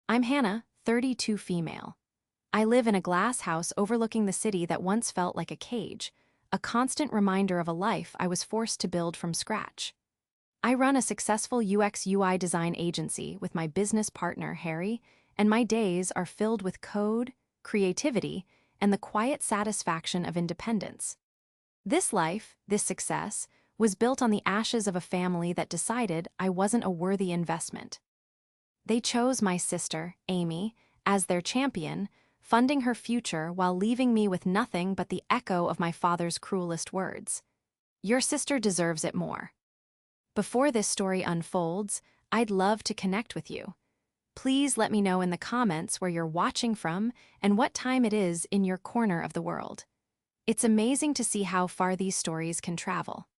I'm Hannah, 32 female. I live in a glass house overlooking the city that once felt like a cage, a constant reminder of a life I was forced to build from scratch. I run a successful UX/UI design agency with my business partner, Harry, and my days are filled with code, creativity, and the quiet satisfaction of independence. This life, this success, was built on the ashes of a family that decided I wasn't a worthy investment. They chose my sister, Amy, as their champion, funding her future while leaving me with nothing but the echo of my father's cruelest words. Your sister deserves it more. Before this story unfolds, I'd love to connect with you. Please let me know in the comments where you're watching from and what time it is in your corner of the world. It's amazing to see how far these stories can travel.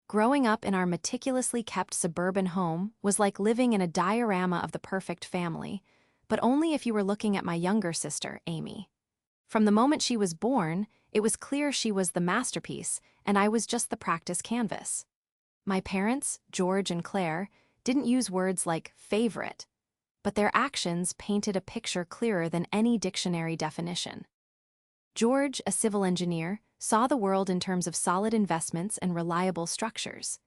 Growing up in our meticulously kept suburban home was like living in a diorama of the perfect family, but only if you were looking at my younger sister, Amy. From the moment she was born, it was clear she was the masterpiece, and I was just the practice canvas. My parents, George and Claire, didn't use words like favorite, but their actions painted a picture clearer than any dictionary definition. George, a civil engineer, saw the world in terms of solid investments and reliable structures.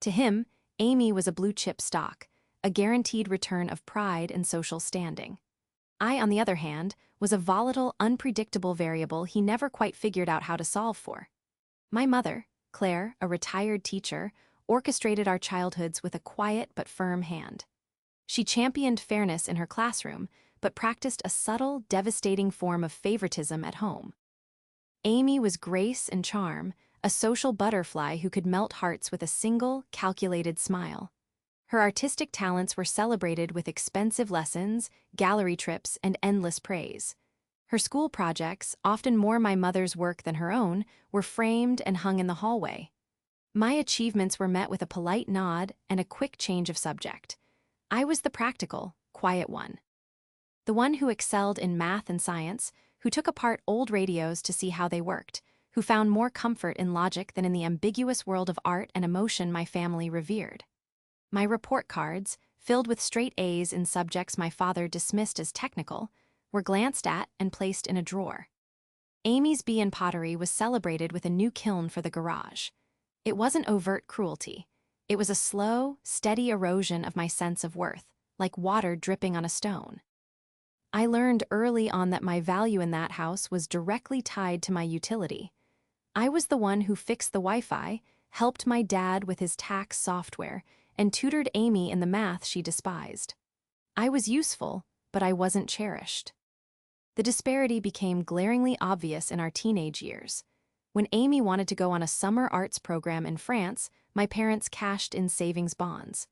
To him, Amy was a blue-chip stock, a guaranteed return of pride and social standing. I, on the other hand, was a volatile, unpredictable variable he never quite figured out how to solve for. My mother, Claire, a retired teacher, orchestrated our childhoods with a quiet but firm hand. She championed fairness in her classroom, but practiced a subtle, devastating form of favoritism at home. Amy was grace and charm, a social butterfly who could melt hearts with a single, calculated smile. Her artistic talents were celebrated with expensive lessons, gallery trips, and endless praise. Her school projects, often more my mother's work than her own, were framed and hung in the hallway. My achievements were met with a polite nod and a quick change of subject. I was the practical, quiet one. The one who excelled in math and science, who took apart old radios to see how they worked, who found more comfort in logic than in the ambiguous world of art and emotion my family revered. My report cards, filled with straight A's in subjects my father dismissed as technical, were glanced at and placed in a drawer. Amy's bee in pottery was celebrated with a new kiln for the garage. It wasn't overt cruelty. It was a slow, steady erosion of my sense of worth, like water dripping on a stone. I learned early on that my value in that house was directly tied to my utility. I was the one who fixed the Wi-Fi, helped my dad with his tax software, and tutored Amy in the math she despised. I was useful, but I wasn't cherished. The disparity became glaringly obvious in our teenage years. When Amy wanted to go on a summer arts program in France, my parents cashed in savings bonds.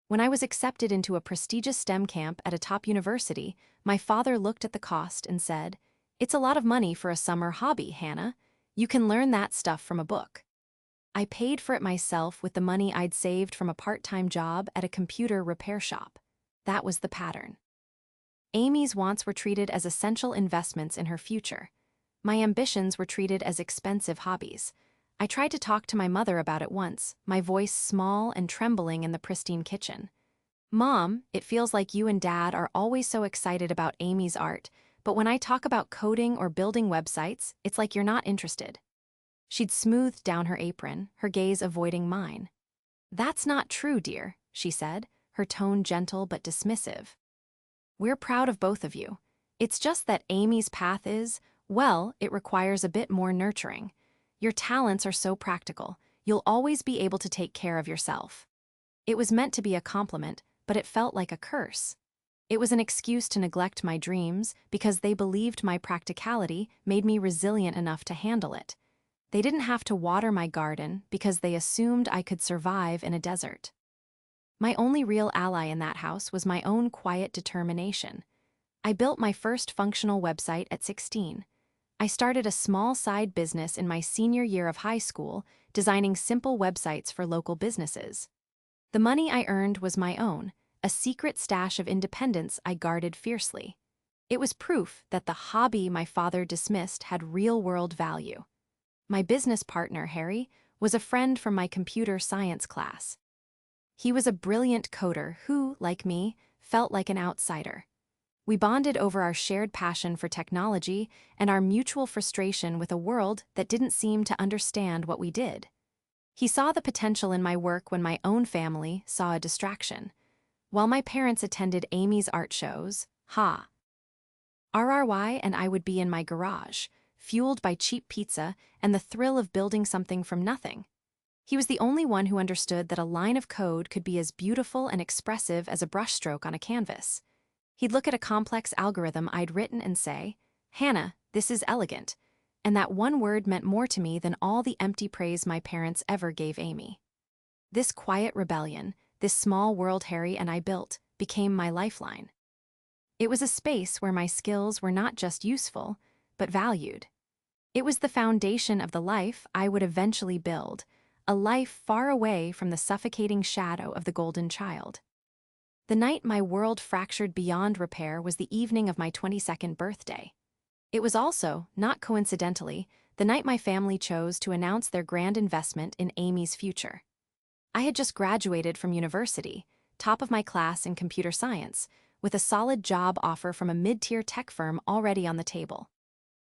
When I was accepted into a prestigious STEM camp at a top university, my father looked at the cost and said, "It's a lot of money for a summer hobby, Hannah. You can learn that stuff from a book." I paid for it myself with the money I'd saved from a part-time job at a computer repair shop. That was the pattern. Amy's wants were treated as essential investments in her future. My ambitions were treated as expensive hobbies. I tried to talk to my mother about it once, my voice small and trembling in the pristine kitchen. "Mom, it feels like you and Dad are always so excited about Amy's art, but when I talk about coding or building websites, it's like you're not interested." She'd smoothed down her apron, her gaze avoiding mine. "That's not true, dear," she said, her tone gentle but dismissive. "We're proud of both of you. It's just that Amy's path is, well, it requires a bit more nurturing. Your talents are so practical, you'll always be able to take care of yourself." It was meant to be a compliment, but it felt like a curse. It was an excuse to neglect my dreams because they believed my practicality made me resilient enough to handle it. They didn't have to water my garden because they assumed I could survive in a desert. My only real ally in that house was my own quiet determination. I built my first functional website at 16. I started a small side business in my senior year of high school, designing simple websites for local businesses. The money I earned was my own, a secret stash of independence I guarded fiercely. It was proof that the hobby my father dismissed had real-world value. My business partner, Harry, was a friend from my computer science class. He was a brilliant coder who, like me, felt like an outsider. We bonded over our shared passion for technology and our mutual frustration with a world that didn't seem to understand what we did. He saw the potential in my work when my own family saw a distraction. While my parents attended Amy's art shows, RRY and I would be in my garage, fueled by cheap pizza and the thrill of building something from nothing. He was the only one who understood that a line of code could be as beautiful and expressive as a brushstroke on a canvas. He'd look at a complex algorithm I'd written and say, "Hannah, this is elegant," and that one word meant more to me than all the empty praise my parents ever gave Amy. This quiet rebellion, this small world Harry and I built, became my lifeline. It was a space where my skills were not just useful, but valued. It was the foundation of the life I would eventually build, a life far away from the suffocating shadow of the golden child. The night my world fractured beyond repair was the evening of my 22nd birthday. It was also, not coincidentally, the night my family chose to announce their grand investment in Amy's future. I had just graduated from university, top of my class in computer science, with a solid job offer from a mid-tier tech firm already on the table.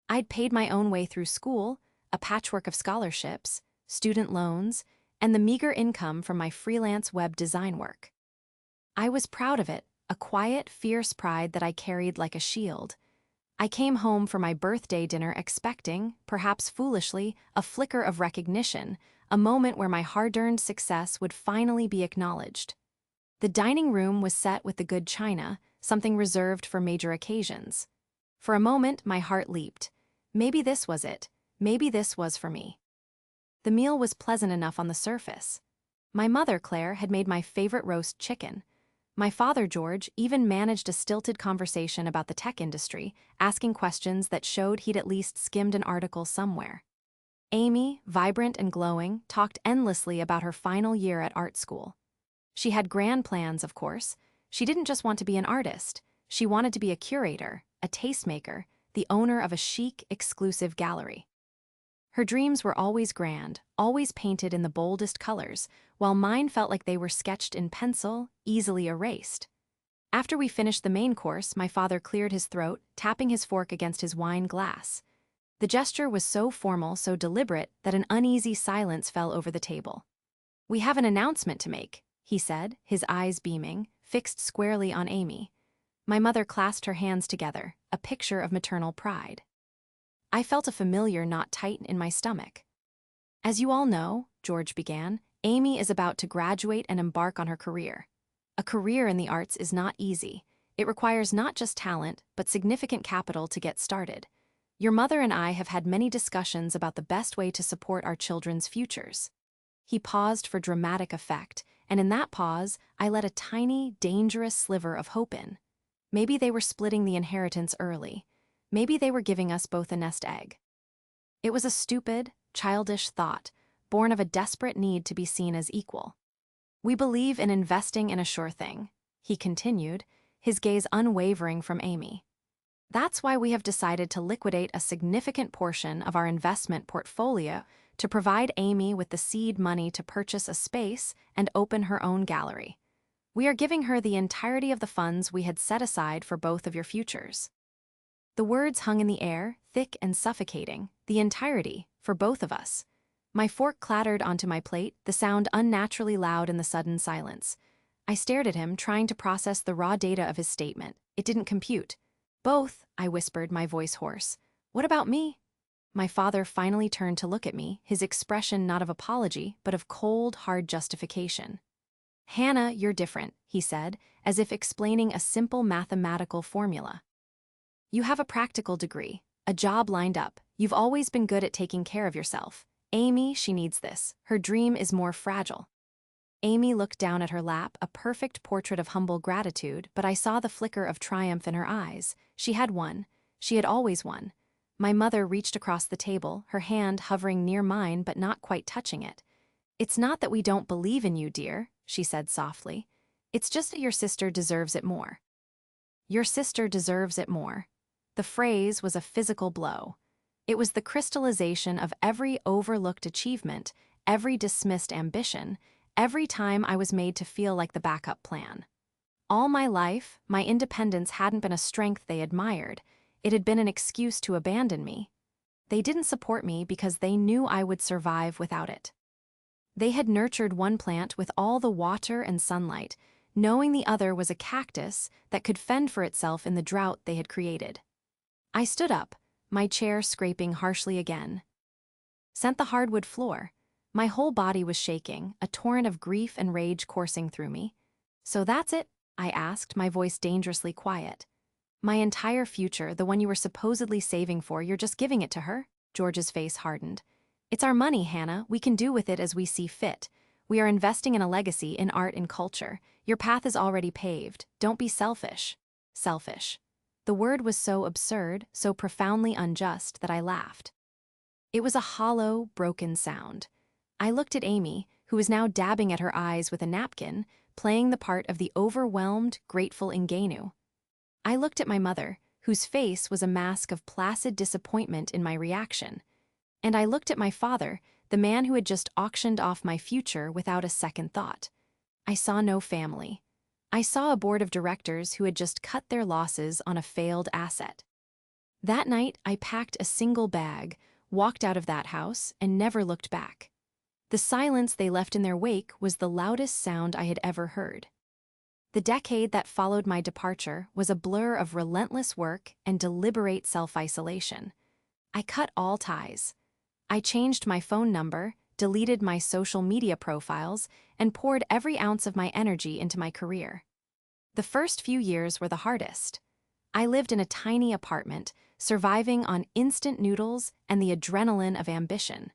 I'd paid my own way through school, a patchwork of scholarships, student loans, and the meager income from my freelance web design work. I was proud of it, a quiet, fierce pride that I carried like a shield. I came home for my birthday dinner expecting, perhaps foolishly, a flicker of recognition, a moment where my hard-earned success would finally be acknowledged. The dining room was set with the good china, something reserved for major occasions. For a moment, my heart leaped. Maybe this was it. Maybe this was for me. The meal was pleasant enough on the surface. My mother, Claire, had made my favorite roast chicken. My father, George, even managed a stilted conversation about the tech industry, asking questions that showed he'd at least skimmed an article somewhere. Amy, vibrant and glowing, talked endlessly about her final year at art school. She had grand plans, of course. She didn't just want to be an artist. She wanted to be a curator, a tastemaker, the owner of a chic, exclusive gallery. Her dreams were always grand, always painted in the boldest colors, while mine felt like they were sketched in pencil, easily erased. After we finished the main course, my father cleared his throat, tapping his fork against his wine glass. The gesture was so formal, so deliberate, that an uneasy silence fell over the table. "We have an announcement to make," he said, his eyes beaming, fixed squarely on Amy. My mother clasped her hands together, a picture of maternal pride. I felt a familiar knot tighten in my stomach. "As you all know," George began, "Amy is about to graduate and embark on her career. A career in the arts is not easy. It requires not just talent, but significant capital to get started. Your mother and I have had many discussions about the best way to support our children's futures." He paused for dramatic effect, and in that pause, I let a tiny, dangerous sliver of hope in. Maybe they were splitting the inheritance early. Maybe they were giving us both a nest egg. It was a stupid, childish thought, born of a desperate need to be seen as equal. "We believe in investing in a sure thing," he continued, his gaze unwavering from Amy. "That's why we have decided to liquidate a significant portion of our investment portfolio to provide Amy with the seed money to purchase a space and open her own gallery. We are giving her the entirety of the funds we had set aside for both of your futures." The words hung in the air, thick and suffocating, the entirety, for both of us. My fork clattered onto my plate, the sound unnaturally loud in the sudden silence. I stared at him, trying to process the raw data of his statement. It didn't compute. "Both," I whispered, my voice hoarse. "What about me?" My father finally turned to look at me, his expression not of apology, but of cold, hard justification. "Hannah, you're different," he said, as if explaining a simple mathematical formula. "You have a practical degree, a job lined up. You've always been good at taking care of yourself. Amy, she needs this. Her dream is more fragile." Amy looked down at her lap, a perfect portrait of humble gratitude, but I saw the flicker of triumph in her eyes. She had won. She had always won. My mother reached across the table, her hand hovering near mine but not quite touching it. "It's not that we don't believe in you, dear," she said softly. "It's just that your sister deserves it more." Your sister deserves it more. The phrase was a physical blow. It was the crystallization of every overlooked achievement, every dismissed ambition, every time I was made to feel like the backup plan. All my life, my independence hadn't been a strength they admired. It had been an excuse to abandon me. They didn't support me because they knew I would survive without it. They had nurtured one plant with all the water and sunlight, knowing the other was a cactus that could fend for itself in the drought they had created. I stood up, my chair scraping harshly again. Sent the hardwood floor. My whole body was shaking, a torrent of grief and rage coursing through me. "So that's it?" I asked, my voice dangerously quiet. "My entire future, the one you were supposedly saving for, you're just giving it to her?" George's face hardened. "It's our money, Hannah. We can do with it as we see fit. We are investing in a legacy in art and culture. Your path is already paved. Don't be selfish." Selfish. The word was so absurd, so profoundly unjust that I laughed. It was a hollow, broken sound. I looked at Amy, who was now dabbing at her eyes with a napkin, playing the part of the overwhelmed, grateful ingenue. I looked at my mother, whose face was a mask of placid disappointment in my reaction. And I looked at my father, the man who had just auctioned off my future without a second thought. I saw no family. I saw a board of directors who had just cut their losses on a failed asset. That night, I packed a single bag, walked out of that house, and never looked back. The silence they left in their wake was the loudest sound I had ever heard. The decade that followed my departure was a blur of relentless work and deliberate self-isolation. I cut all ties. I changed my phone number, deleted my social media profiles, and poured every ounce of my energy into my career. The first few years were the hardest. I lived in a tiny apartment, surviving on instant noodles and the adrenaline of ambition.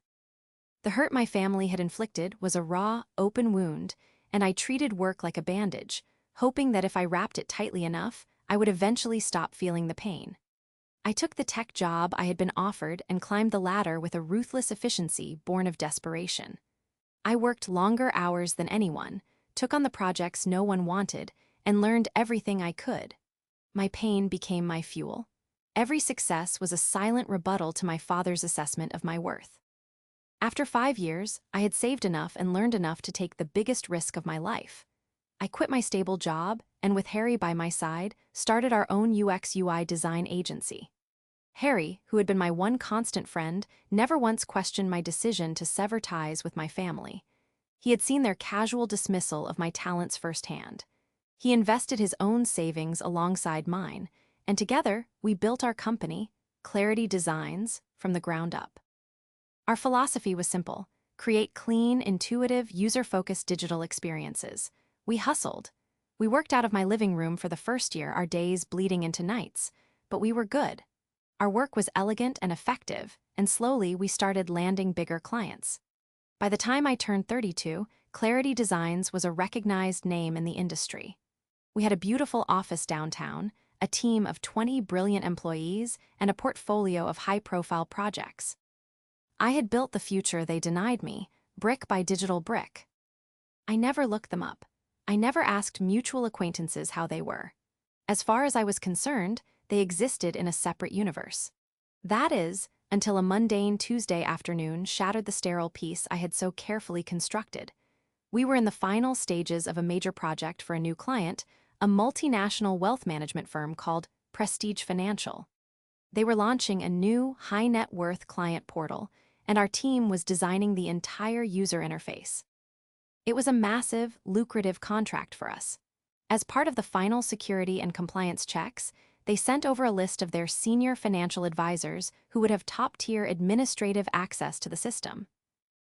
The hurt my family had inflicted was a raw, open wound, and I treated work like a bandage, hoping that if I wrapped it tightly enough, I would eventually stop feeling the pain. I took the tech job I had been offered and climbed the ladder with a ruthless efficiency born of desperation. I worked longer hours than anyone, took on the projects no one wanted, and learned everything I could. My pain became my fuel. Every success was a silent rebuttal to my father's assessment of my worth. After 5 years, I had saved enough and learned enough to take the biggest risk of my life. I quit my stable job and, with Harry by my side, started our own UX/UI design agency. Harry, who had been my one constant friend, never once questioned my decision to sever ties with my family. He had seen their casual dismissal of my talents firsthand. He invested his own savings alongside mine, and together we built our company, Clarity Designs, from the ground up. Our philosophy was simple: create clean, intuitive, user-focused digital experiences. We hustled. We worked out of my living room for the first year, our days bleeding into nights, but we were good. Our work was elegant and effective, and slowly we started landing bigger clients. By the time I turned 32, Clarity Designs was a recognized name in the industry. We had a beautiful office downtown, a team of 20 brilliant employees, and a portfolio of high-profile projects. I had built the future they denied me, brick by digital brick. I never looked them up. I never asked mutual acquaintances how they were. As far as I was concerned, they existed in a separate universe. That is, until a mundane Tuesday afternoon shattered the sterile peace I had so carefully constructed. We were in the final stages of a major project for a new client, a multinational wealth management firm called Prestige Financial. They were launching a new, high-net-worth client portal, and our team was designing the entire user interface. It was a massive, lucrative contract for us. As part of the final security and compliance checks, they sent over a list of their senior financial advisors who would have top-tier administrative access to the system.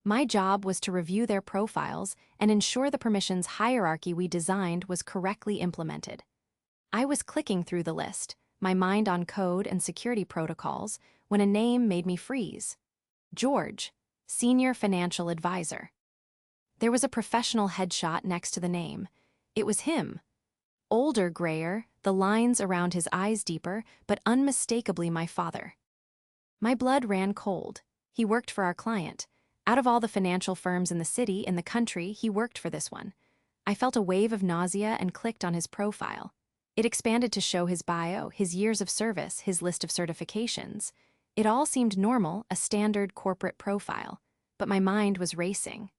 My job was to review their profiles and ensure the permissions hierarchy we designed was correctly implemented. I was clicking through the list, my mind on code and security protocols, when a name made me freeze. George, Senior Financial Advisor. There was a professional headshot next to the name. It was him. Older, grayer, the lines around his eyes deeper, but unmistakably my father. My blood ran cold. He worked for our client. Out of all the financial firms in the city, in the country, he worked for this one. I felt a wave of nausea and clicked on his profile. It expanded to show his bio, his years of service, his list of certifications. It all seemed normal, a standard corporate profile. But my mind was racing.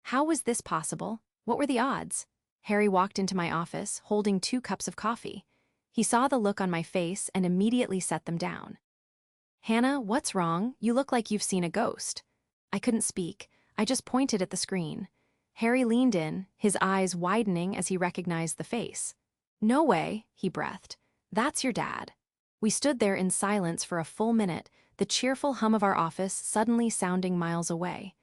How was this possible? What were the odds? Harry walked into my office, holding 2 cups of coffee. He saw the look on my face and immediately set them down. "Hannah, what's wrong? You look like you've seen a ghost." I couldn't speak. I just pointed at the screen. Harry leaned in, his eyes widening as he recognized the face. "No way," he breathed. "That's your dad." We stood there in silence for a full minute, the cheerful hum of our office suddenly sounding miles away.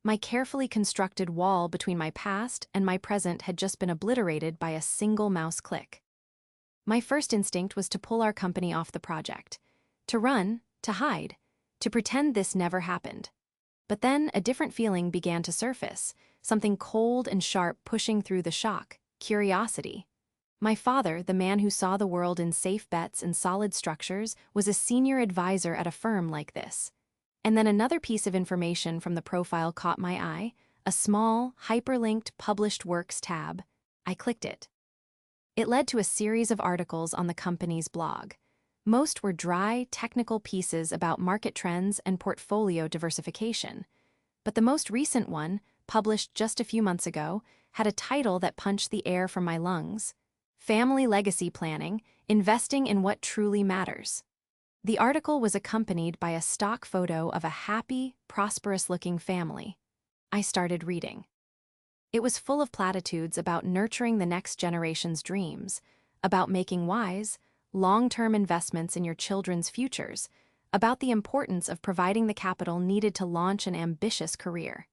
My carefully constructed wall between my past and my present had just been obliterated by a single mouse click. My first instinct was to pull our company off the project. To run, to hide, to pretend this never happened. But then a different feeling began to surface, something cold and sharp pushing through the shock: curiosity. My father, the man who saw the world in safe bets and solid structures, was a senior advisor at a firm like this. And then another piece of information from the profile caught my eye: a small, hyperlinked published works tab. I clicked it. It led to a series of articles on the company's blog. Most were dry, technical pieces about market trends and portfolio diversification. But the most recent one, published just a few months ago, had a title that punched the air from my lungs: Family Legacy Planning, Investing in What Truly Matters. The article was accompanied by a stock photo of a happy, prosperous-looking family. I started reading. It was full of platitudes about nurturing the next generation's dreams, about making wise, long-term investments in your children's futures, about the importance of providing the capital needed to launch an ambitious career.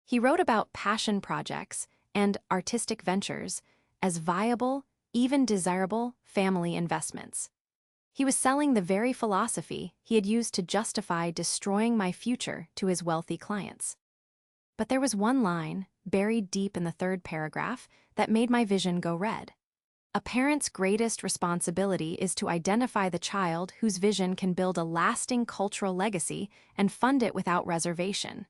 He wrote about passion projects and artistic ventures as viable, even desirable, family investments. He was selling the very philosophy he had used to justify destroying my future to his wealthy clients. But there was one line, buried deep in the third paragraph, that made my vision go red. A parent's greatest responsibility is to identify the child whose vision can build a lasting cultural legacy and fund it without reservation.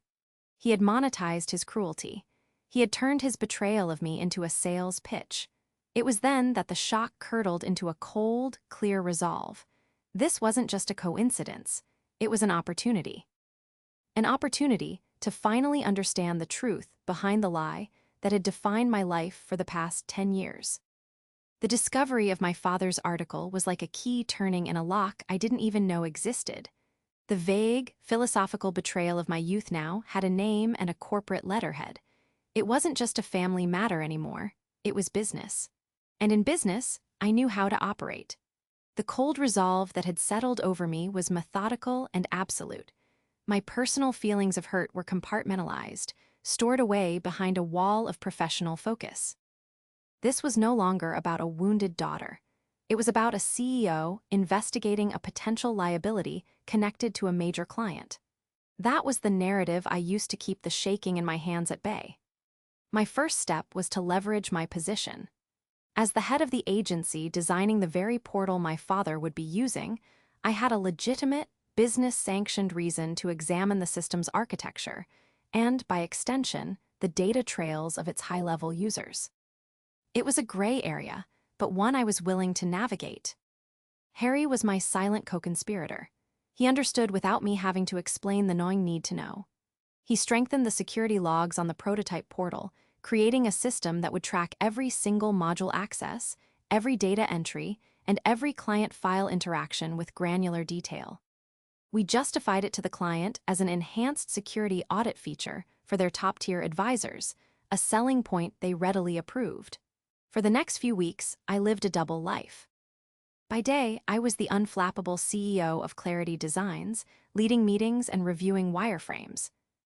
He had monetized his cruelty. He had turned his betrayal of me into a sales pitch. It was then that the shock curdled into a cold, clear resolve. This wasn't just a coincidence. It was an opportunity. An opportunity to finally understand the truth behind the lie that had defined my life for the past 10 years. The discovery of my father's article was like a key turning in a lock I didn't even know existed. The vague, philosophical betrayal of my youth now had a name and a corporate letterhead. It wasn't just a family matter anymore, it was business. And in business, I knew how to operate. The cold resolve that had settled over me was methodical and absolute. My personal feelings of hurt were compartmentalized, stored away behind a wall of professional focus. This was no longer about a wounded daughter. It was about a CEO investigating a potential liability connected to a major client. That was the narrative I used to keep the shaking in my hands at bay. My first step was to leverage my position. As the head of the agency designing the very portal my father would be using, I had a legitimate, business-sanctioned reason to examine the system's architecture and, by extension, the data trails of its high-level users. It was a gray area, but one I was willing to navigate. Harry was my silent co-conspirator. He understood without me having to explain the gnawing need to know. He strengthened the security logs on the prototype portal, creating a system that would track every single module access, every data entry, and every client file interaction with granular detail. We justified it to the client as an enhanced security audit feature for their top-tier advisors, a selling point they readily approved. For the next few weeks, I lived a double life. By day, I was the unflappable CEO of Clarity Designs, leading meetings and reviewing wireframes.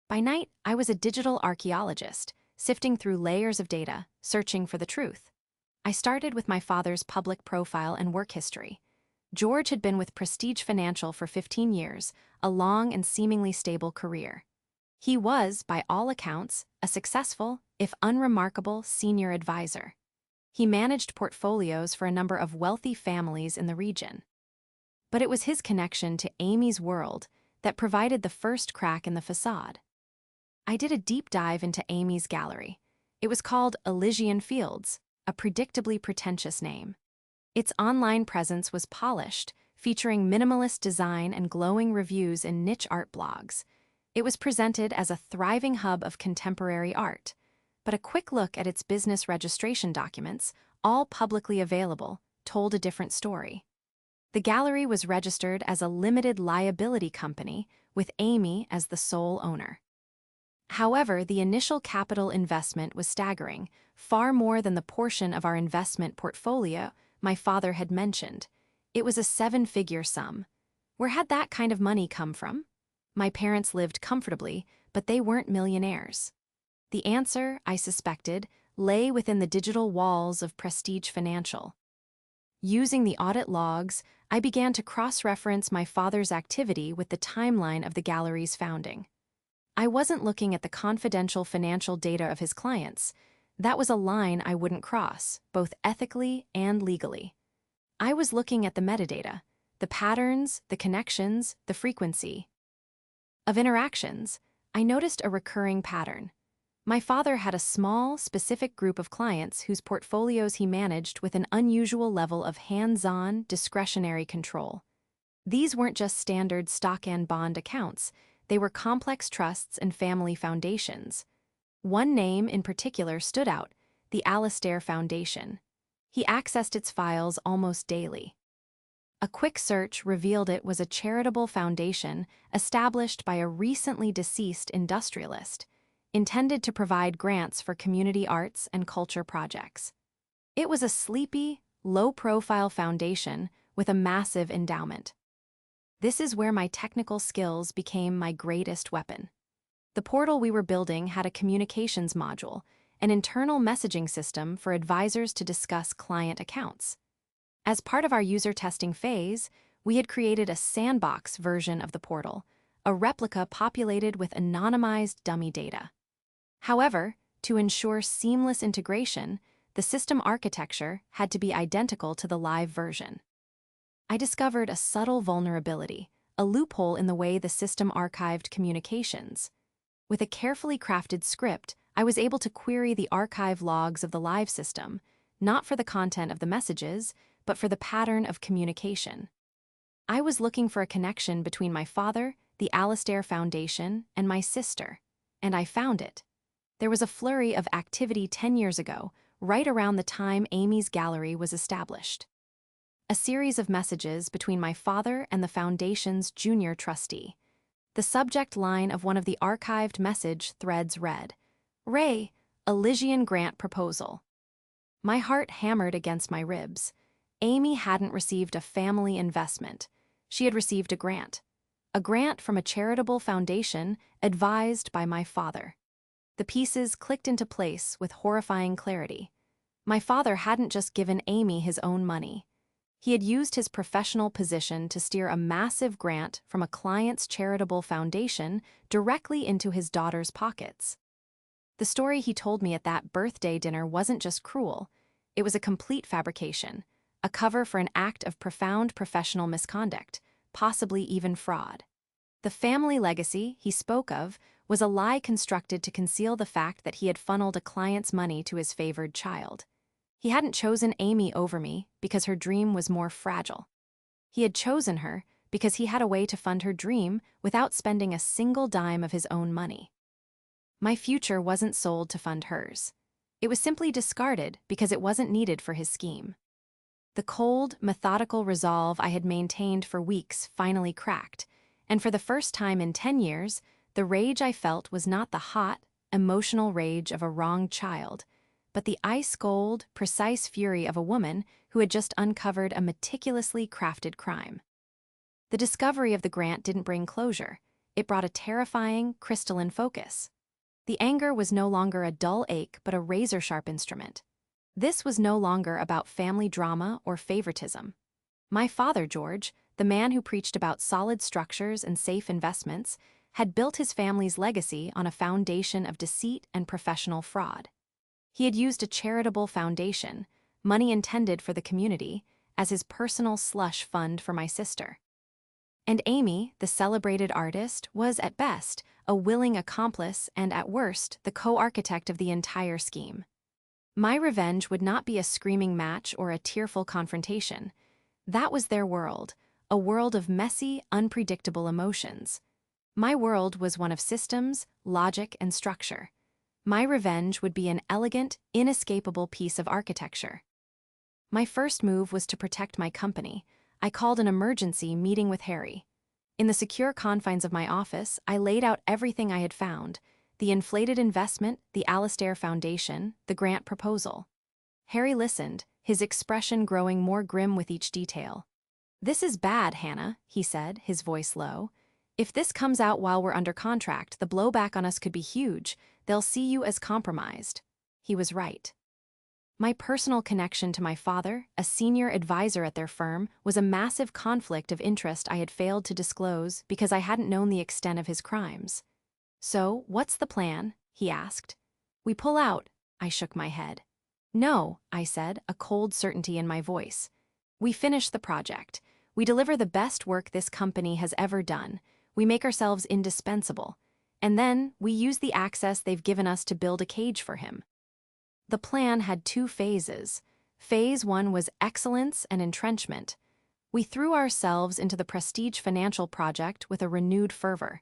By night, I was a digital archaeologist, sifting through layers of data, searching for the truth. I started with my father's public profile and work history. George had been with Prestige Financial for 15 years, a long and seemingly stable career. He was, by all accounts, a successful, if unremarkable, senior advisor. He managed portfolios for a number of wealthy families in the region. But it was his connection to Amy's world that provided the first crack in the facade. I did a deep dive into Amy's gallery. It was called Elysian Fields, a predictably pretentious name. Its online presence was polished, featuring minimalist design and glowing reviews in niche art blogs. It was presented as a thriving hub of contemporary art. But a quick look at its business registration documents, all publicly available, told a different story. The gallery was registered as a limited liability company with Amy as the sole owner. However, the initial capital investment was staggering, far more than the portion of our investment portfolio my father had mentioned. It was a seven-figure sum. Where had that kind of money come from? My parents lived comfortably, but they weren't millionaires. The answer, I suspected, lay within the digital walls of Prestige Financial. Using the audit logs, I began to cross-reference my father's activity with the timeline of the gallery's founding. I wasn't looking at the confidential financial data of his clients. That was a line I wouldn't cross, both ethically and legally. I was looking at the metadata, the patterns, the connections, the frequency of interactions. I noticed a recurring pattern. My father had a small, specific group of clients whose portfolios he managed with an unusual level of hands-on, discretionary control. These weren't just standard stock and bond accounts. They were complex trusts and family foundations. One name in particular stood out, the Alastair Foundation. He accessed its files almost daily. A quick search revealed it was a charitable foundation established by a recently deceased industrialist, intended to provide grants for community arts and culture projects. It was a sleepy, low-profile foundation with a massive endowment. This is where my technical skills became my greatest weapon. The portal we were building had a communications module, an internal messaging system for advisors to discuss client accounts. As part of our user testing phase, we had created a sandbox version of the portal, a replica populated with anonymized dummy data. However, to ensure seamless integration, the system architecture had to be identical to the live version. I discovered a subtle vulnerability, a loophole in the way the system archived communications. With a carefully crafted script, I was able to query the archive logs of the live system, not for the content of the messages, but for the pattern of communication. I was looking for a connection between my father, the Alastair Foundation, and my sister, and I found it. There was a flurry of activity 10 years ago, right around the time Amy's gallery was established. A series of messages between my father and the foundation's junior trustee. The subject line of one of the archived message threads read, "Ray, Elysian grant proposal." My heart hammered against my ribs. Amy hadn't received a family investment. She had received a grant from a charitable foundation advised by my father. The pieces clicked into place with horrifying clarity. My father hadn't just given Amy his own money. He had used his professional position to steer a massive grant from a client's charitable foundation directly into his daughter's pockets. The story he told me at that birthday dinner wasn't just cruel. It was a complete fabrication, a cover for an act of profound professional misconduct, possibly even fraud. The family legacy he spoke of was a lie constructed to conceal the fact that he had funneled a client's money to his favored child. He hadn't chosen Amy over me because her dream was more fragile. He had chosen her because he had a way to fund her dream without spending a single dime of his own money. My future wasn't sold to fund hers. It was simply discarded because it wasn't needed for his scheme. The cold, methodical resolve I had maintained for weeks finally cracked, and for the first time in 10 years, the rage I felt was not the hot, emotional rage of a wronged child, but the ice-cold, precise fury of a woman who had just uncovered a meticulously crafted crime. The discovery of the grant didn't bring closure. It brought a terrifying, crystalline focus. The anger was no longer a dull ache but a razor-sharp instrument. This was no longer about family drama or favoritism. My father, George, the man who preached about solid structures and safe investments, had built his family's legacy on a foundation of deceit and professional fraud. He had used a charitable foundation, money intended for the community, as his personal slush fund for my sister. And Amy, the celebrated artist, was at best a willing accomplice and at worst the co-architect of the entire scheme. My revenge would not be a screaming match or a tearful confrontation. That was their world, a world of messy, unpredictable emotions. My world was one of systems, logic, and structure. My revenge would be an elegant, inescapable piece of architecture. My first move was to protect my company. I called an emergency meeting with Harry. In the secure confines of my office, I laid out everything I had found: the inflated investment, the Alastair Foundation, the grant proposal. Harry listened, his expression growing more grim with each detail. "This is bad, Hannah," he said, his voice low. "If this comes out while we're under contract, the blowback on us could be huge. They'll see you as compromised." He was right. My personal connection to my father, a senior advisor at their firm, was a massive conflict of interest I had failed to disclose because I hadn't known the extent of his crimes. "So, what's the plan?" he asked. "We pull out." I shook my head. "No," I said, a cold certainty in my voice. "We finish the project. We deliver the best work this company has ever done. We make ourselves indispensable. And then, we use the access they've given us to build a cage for him." The plan had two phases. Phase 1 was excellence and entrenchment. We threw ourselves into the prestige financial project with a renewed fervor.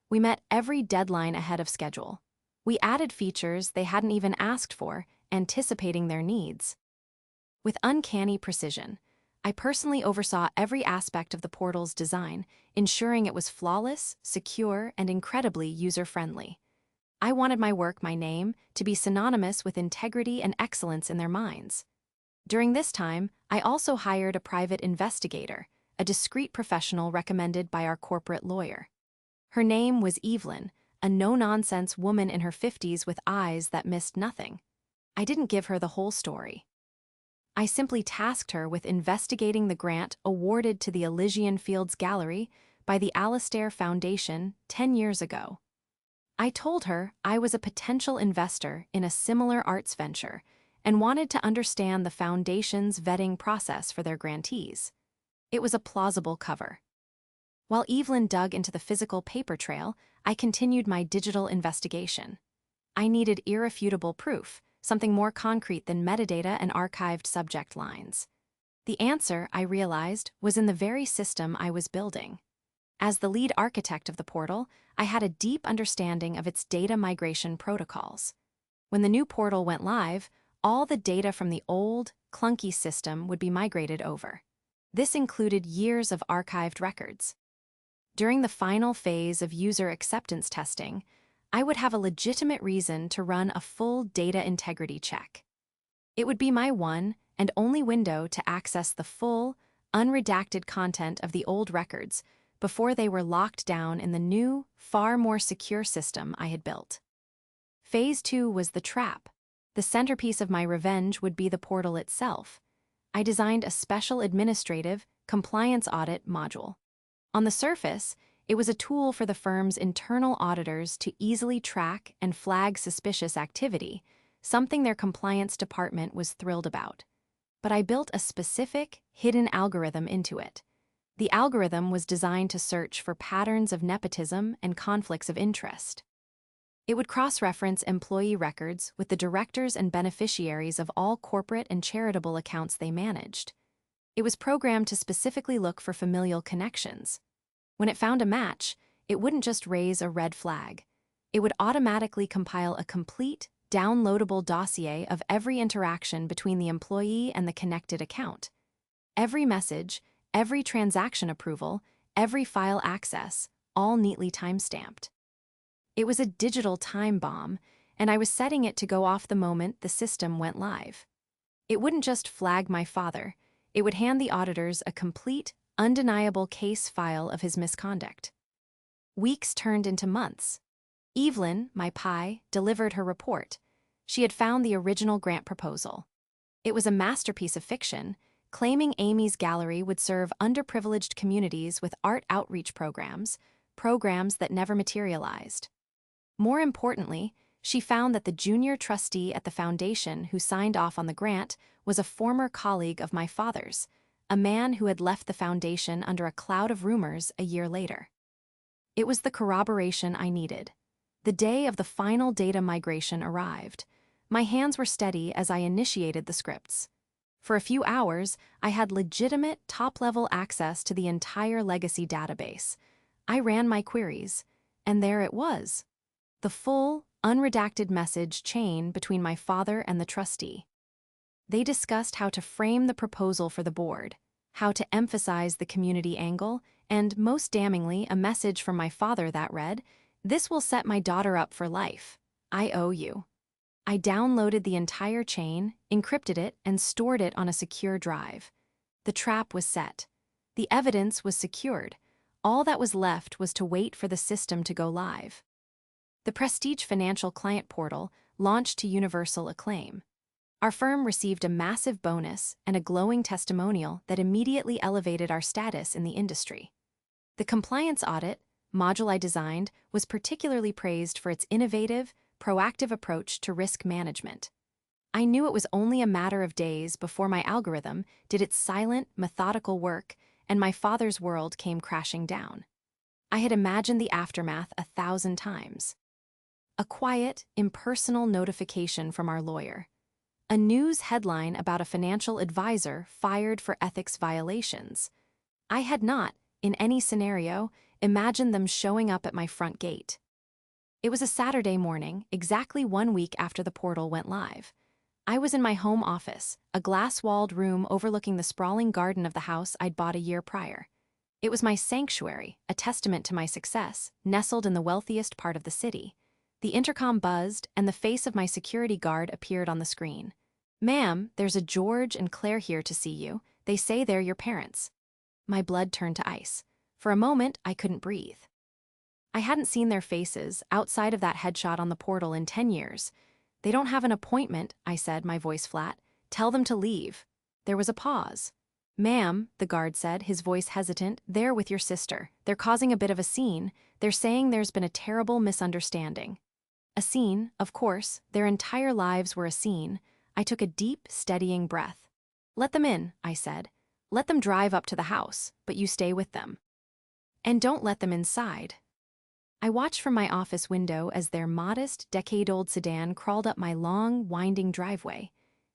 We met every deadline ahead of schedule. We added features they hadn't even asked for, anticipating their needs. With uncanny precision, I personally oversaw every aspect of the portal's design, ensuring it was flawless, secure, and incredibly user-friendly. I wanted my work, my name, to be synonymous with integrity and excellence in their minds. During this time, I also hired a private investigator, a discreet professional recommended by our corporate lawyer. Her name was Evelyn, a no-nonsense woman in her 50s with eyes that missed nothing. I didn't give her the whole story. I simply tasked her with investigating the grant awarded to the Elysian Fields Gallery by the Alastair Foundation 10 years ago. I told her I was a potential investor in a similar arts venture and wanted to understand the foundation's vetting process for their grantees. It was a plausible cover. While Evelyn dug into the physical paper trail, I continued my digital investigation. I needed irrefutable proof, something more concrete than metadata and archived subject lines. The answer, I realized, was in the very system I was building. As the lead architect of the portal, I had a deep understanding of its data migration protocols. When the new portal went live, all the data from the old, clunky system would be migrated over. This included years of archived records. During the final phase of user acceptance testing, I would have a legitimate reason to run a full data integrity check. It would be my one and only window to access the full, unredacted content of the old records before they were locked down in the new, far more secure system I had built. Phase 2 was the trap. The centerpiece of my revenge would be the portal itself. I designed a special administrative, compliance audit module. On the surface, it was a tool for the firm's internal auditors to easily track and flag suspicious activity, something their compliance department was thrilled about. But I built a specific, hidden algorithm into it. The algorithm was designed to search for patterns of nepotism and conflicts of interest. It would cross-reference employee records with the directors and beneficiaries of all corporate and charitable accounts they managed. It was programmed to specifically look for familial connections. When it found a match, it wouldn't just raise a red flag. It would automatically compile a complete, downloadable dossier of every interaction between the employee and the connected account. Every message, every transaction approval, every file access, all neatly timestamped. It was a digital time bomb, and I was setting it to go off the moment the system went live. It wouldn't just flag my father, it would hand the auditors a complete, undeniable case file of his misconduct. Weeks turned into months. Evelyn, my PI, delivered her report. She had found the original grant proposal. It was a masterpiece of fiction, claiming Amy's gallery would serve underprivileged communities with art outreach programs that never materialized. More importantly, she found that the junior trustee at the foundation who signed off on the grant was a former colleague of my father's, a man who had left the foundation under a cloud of rumors a year later. It was the corroboration I needed. The day of the final data migration arrived. My hands were steady as I initiated the scripts. For a few hours, I had legitimate, top-level access to the entire legacy database. I ran my queries, and there it was. The full, unredacted message chain between my father and the trustee. They discussed how to frame the proposal for the board, how to emphasize the community angle, and, most damningly, a message from my father that read, "This will set my daughter up for life. I owe you." I downloaded the entire chain, encrypted it, and stored it on a secure drive. The trap was set. The evidence was secured. All that was left was to wait for the system to go live. The Prestige Financial Client Portal launched to universal acclaim. Our firm received a massive bonus and a glowing testimonial that immediately elevated our status in the industry. The compliance audit, module I designed, was particularly praised for its innovative, proactive approach to risk management. I knew it was only a matter of days before my algorithm did its silent, methodical work and my father's world came crashing down. I had imagined the aftermath 1,000 times. A quiet, impersonal notification from our lawyer. A news headline about a financial advisor fired for ethics violations. I had not, in any scenario, imagined them showing up at my front gate. It was a Saturday morning, exactly 1 week after the portal went live. I was in my home office, a glass-walled room overlooking the sprawling garden of the house I'd bought a year prior. It was my sanctuary, a testament to my success, nestled in the wealthiest part of the city. The intercom buzzed, and the face of my security guard appeared on the screen. "Ma'am, there's a George and Claire here to see you. They say they're your parents." My blood turned to ice. For a moment, I couldn't breathe. I hadn't seen their faces, outside of that headshot on the portal, in 10 years. "They don't have an appointment," I said, my voice flat. "Tell them to leave." There was a pause. "Ma'am," the guard said, his voice hesitant, "they're with your sister. They're causing a bit of a scene. They're saying there's been a terrible misunderstanding." A scene, of course. Their entire lives were a scene. I took a deep, steadying breath. "Let them in," I said. "Let them drive up to the house, but you stay with them. And don't let them inside." I watched from my office window as their modest, decade-old sedan crawled up my long, winding driveway.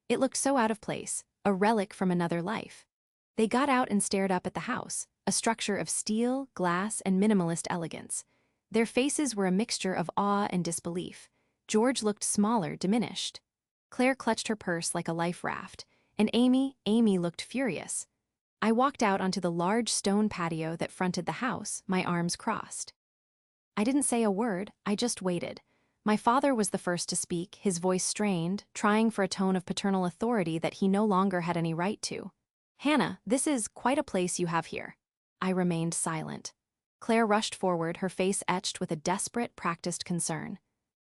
It looked so out of place, a relic from another life. They got out and stared up at the house, a structure of steel, glass, and minimalist elegance. Their faces were a mixture of awe and disbelief. George looked smaller, diminished. Claire clutched her purse like a life raft, and Amy looked furious. I walked out onto the large stone patio that fronted the house, my arms crossed. I didn't say a word, I just waited. My father was the first to speak, his voice strained, trying for a tone of paternal authority that he no longer had any right to. "Hannah, this is quite a place you have here." I remained silent. Claire rushed forward, her face etched with a desperate, practiced concern.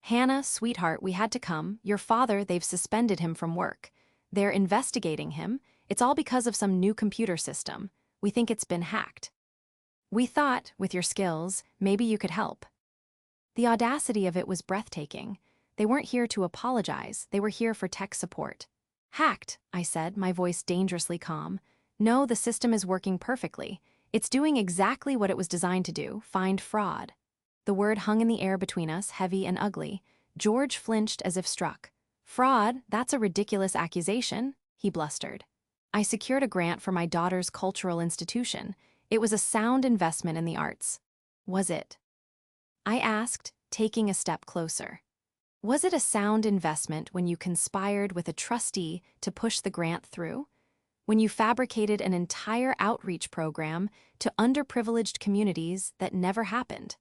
"Hannah, sweetheart, we had to come. Your father, they've suspended him from work. They're investigating him. It's all because of some new computer system. We think it's been hacked. We thought, with your skills, maybe you could help." The audacity of it was breathtaking. They weren't here to apologize, they were here for tech support. "Hacked," I said, my voice dangerously calm. "No, the system is working perfectly. It's doing exactly what it was designed to do, find fraud." The word hung in the air between us, heavy and ugly. George flinched as if struck. "Fraud? That's a ridiculous accusation," he blustered. "I secured a grant for my daughter's cultural institution. It was a sound investment in the arts." "Was it?" I asked, taking a step closer. "Was it a sound investment when you conspired with a trustee to push the grant through? When you fabricated an entire outreach program to underprivileged communities that never happened?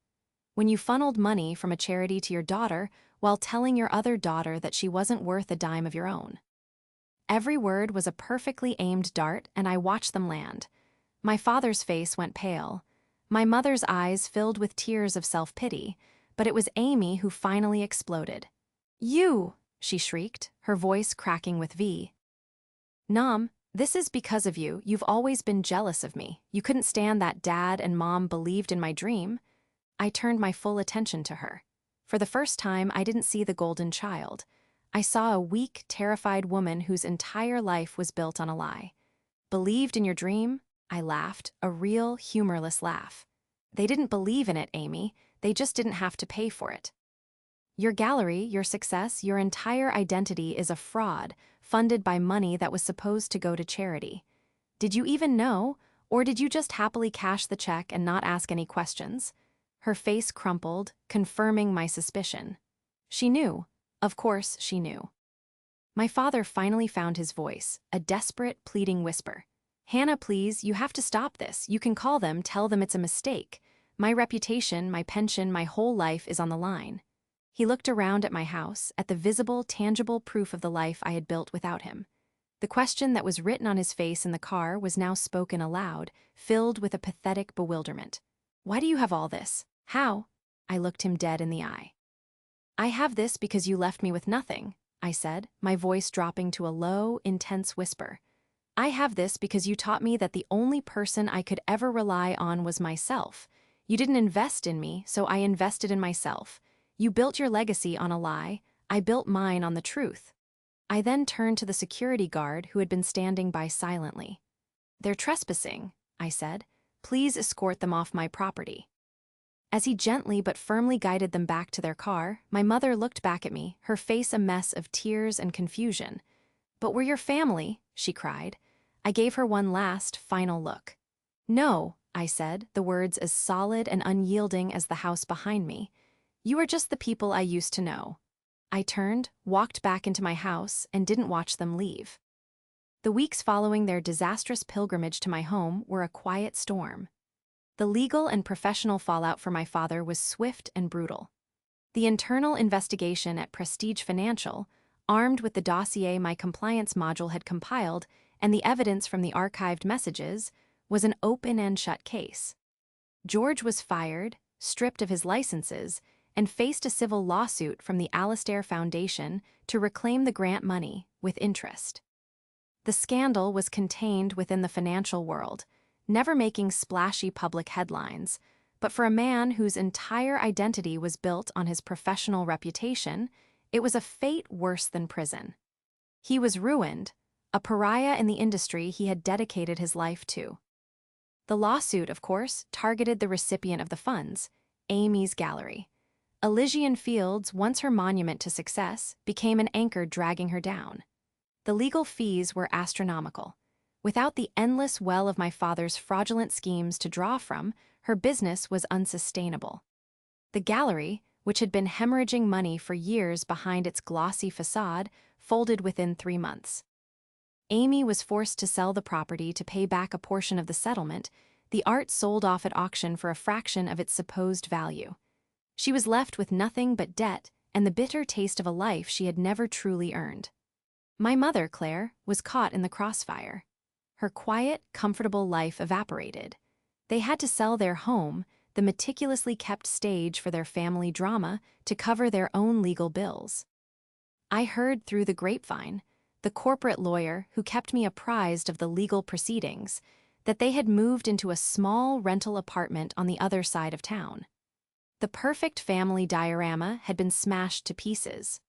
When you funneled money from a charity to your daughter while telling your other daughter that she wasn't worth a dime of your own?" Every word was a perfectly aimed dart, and I watched them land. My father's face went pale. My mother's eyes filled with tears of self-pity, but it was Amy who finally exploded. "You!" she shrieked, her voice cracking with V. "Nom, this is because of you. You've always been jealous of me. You couldn't stand that Dad and Mom believed in my dream." I turned my full attention to her. For the first time, I didn't see the golden child. I saw a weak, terrified woman whose entire life was built on a lie. "Believed in your dream?" I laughed, a real, humorless laugh. "They didn't believe in it, Amy. They just didn't have to pay for it. Your gallery, your success, your entire identity is a fraud, funded by money that was supposed to go to charity. Did you even know, or did you just happily cash the check and not ask any questions?" Her face crumpled, confirming my suspicion. She knew. Of course, she knew. My father finally found his voice, a desperate, pleading whisper. Hannah, please, you have to stop this. You can call them, tell them it's a mistake. My reputation, my pension, my whole life is on the line. He looked around at my house, at the visible, tangible proof of the life I had built without him. The question that was written on his face in the car was now spoken aloud, filled with a pathetic bewilderment. Why do you have all this? How? I looked him dead in the eye. I have this because you left me with nothing, I said, my voice dropping to a low, intense whisper. I have this because you taught me that the only person I could ever rely on was myself. You didn't invest in me, so I invested in myself. You built your legacy on a lie. I built mine on the truth. I then turned to the security guard who had been standing by silently. They're trespassing, I said. Please escort them off my property. As he gently but firmly guided them back to their car, my mother looked back at me, her face a mess of tears and confusion. But we're your family, she cried. I gave her one last, final look. No, I said, the words as solid and unyielding as the house behind me. You are just the people I used to know. I turned, walked back into my house, and didn't watch them leave. The weeks following their disastrous pilgrimage to my home were a quiet storm. The legal and professional fallout for my father was swift and brutal. The internal investigation at Prestige Financial, armed with the dossier my compliance module had compiled and the evidence from the archived messages, was an open and shut case. George was fired, stripped of his licenses, and faced a civil lawsuit from the Alastair Foundation to reclaim the grant money with interest. The scandal was contained within the financial world, never making splashy public headlines, but for a man whose entire identity was built on his professional reputation, it was a fate worse than prison. He was ruined, a pariah in the industry he had dedicated his life to. The lawsuit, of course, targeted the recipient of the funds, Amy's gallery. Elysian Fields, once her monument to success, became an anchor dragging her down. The legal fees were astronomical. Without the endless well of my father's fraudulent schemes to draw from, her business was unsustainable. The gallery, which had been hemorrhaging money for years behind its glossy facade, folded within 3 months. Amy was forced to sell the property to pay back a portion of the settlement. The art sold off at auction for a fraction of its supposed value. She was left with nothing but debt and the bitter taste of a life she had never truly earned. My mother, Claire, was caught in the crossfire. Her quiet, comfortable life evaporated. They had to sell their home, the meticulously kept stage for their family drama, to cover their own legal bills. I heard through the grapevine, the corporate lawyer who kept me apprised of the legal proceedings, that they had moved into a small rental apartment on the other side of town. The perfect family diorama had been smashed to pieces.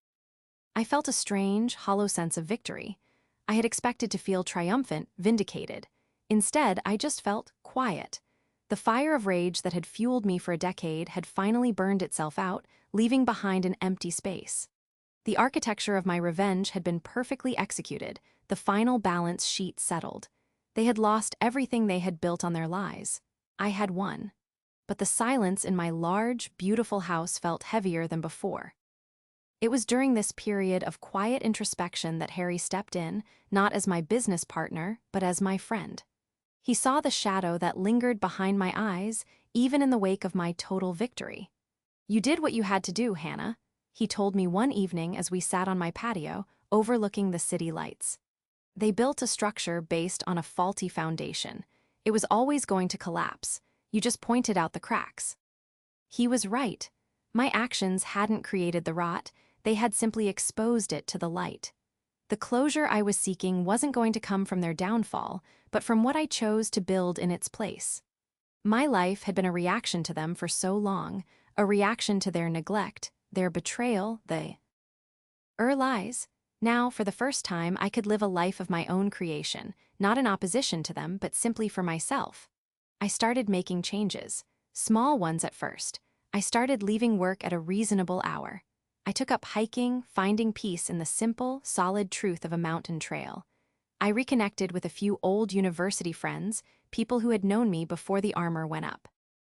I felt a strange, hollow sense of victory. I had expected to feel triumphant, vindicated. Instead, I just felt quiet. The fire of rage that had fueled me for a decade had finally burned itself out, leaving behind an empty space. The architecture of my revenge had been perfectly executed, the final balance sheet settled. They had lost everything they had built on their lies. I had won. But the silence in my large, beautiful house felt heavier than before. It was during this period of quiet introspection that Harry stepped in, not as my business partner, but as my friend. He saw the shadow that lingered behind my eyes, even in the wake of my total victory. You did what you had to do, Hannah, he told me one evening as we sat on my patio, overlooking the city lights. They built a structure based on a faulty foundation. It was always going to collapse. You just pointed out the cracks. He was right. My actions hadn't created the rot, they had simply exposed it to the light. The closure I was seeking wasn't going to come from their downfall, but from what I chose to build in its place. My life had been a reaction to them for so long, a reaction to their neglect, their betrayal, lies. Now, for the first time, I could live a life of my own creation, not in opposition to them, but simply for myself. I started making changes, small ones at first. I started leaving work at a reasonable hour. I took up hiking, finding peace in the simple, solid truth of a mountain trail. I reconnected with a few old university friends, people who had known me before the armor went up.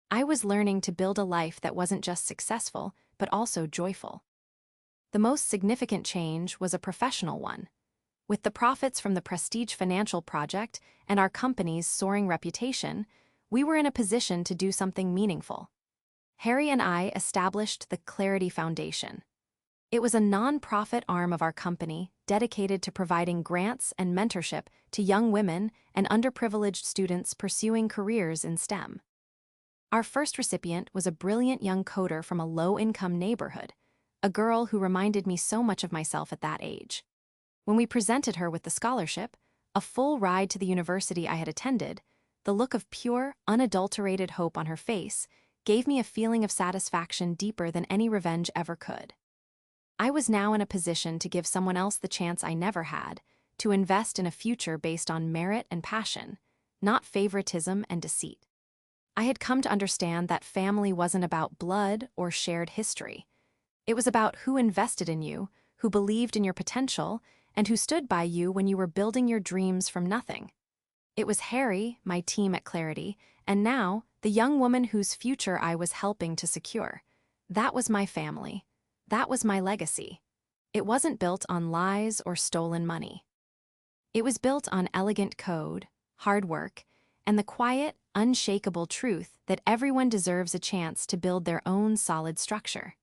I was learning to build a life that wasn't just successful, but also joyful. The most significant change was a professional one. With the profits from the Prestige Financial project and our company's soaring reputation, we were in a position to do something meaningful. Harry and I established the Clarity Foundation. It was a non-profit arm of our company dedicated to providing grants and mentorship to young women and underprivileged students pursuing careers in STEM. Our first recipient was a brilliant young coder from a low-income neighborhood, a girl who reminded me so much of myself at that age. When we presented her with the scholarship, a full ride to the university I had attended, the look of pure, unadulterated hope on her face gave me a feeling of satisfaction deeper than any revenge ever could. I was now in a position to give someone else the chance I never had, to invest in a future based on merit and passion, not favoritism and deceit. I had come to understand that family wasn't about blood or shared history. It was about who invested in you, who believed in your potential, and who stood by you when you were building your dreams from nothing. It was Harry, my team at Clarity, and now the young woman whose future I was helping to secure. That was my family. That was my legacy. It wasn't built on lies or stolen money. It was built on elegant code, hard work, and the quiet, unshakable truth that everyone deserves a chance to build their own solid structure.